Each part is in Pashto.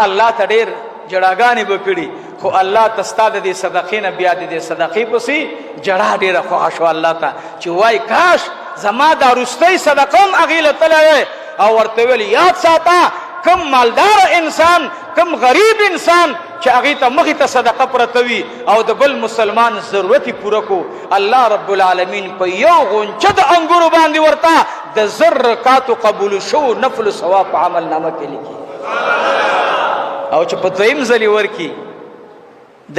الله ته ډېر جړاګانې به کړي خو الله ته ستا د دې صدقې نه بیا د دې صدقې پسې جړا ډېره خوښه شوه الله ته چې وای کاش زما دا وروستۍ صدقه هم هغې له تللی وی او ورته ویل یاد ساته کم مالدار انسان کم غریب انسان چې هغې ته مخې ته صدقه پرته وي او د بل مسلمان ضرورت یې پوره کو الله رب العالمین په یو غونچه د انګورو باندې ورته د 1000 رکاتو قبول شو نفل ثواب په عمل نامه کې لیکي او چې په دویم ځل ورکی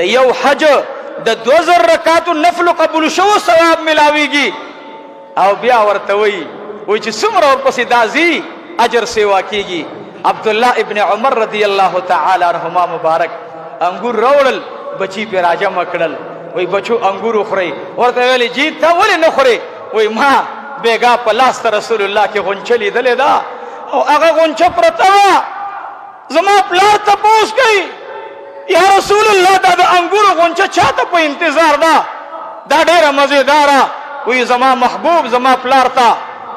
د یو حج د 2000 رکاتو نفل قبول شو ثواب ملاویږي او بیا ورته وی چې څومره ورپسې دازي اجر سیوا کیږي عبد الله ابن عمر رضی الله تعالی عنهما مبارک انګور راوړل بچی په راجمع کړل وی بچو انګور خوري ورته ویلي جی ته ولې نه خوري وی ما بیګا په لاس ته رسول الله کې غونچه لیدلې ده او هغه غونچه پرته زما پلار تپوس کوي یا رسول الله دا د انګورو غونچه چاته په انتظار ده دا ډیره مزیداره وی زما محبوب زما پلار ته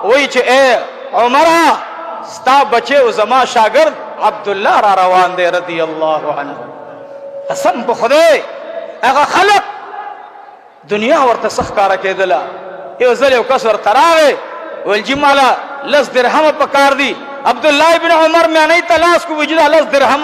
وی چې اے عمره ستا بچه او زما شاگرد عبد الله را روان دی رضی الله عنه قسم په خدای هغه خلق دنیا ورته سخت کار کېدله یو ځل یو کس ورته راغی ویل جی مالا 10 درهم پکار دي عبد الله ابن عمر مې نه تلاش کو وجدا 10 درهم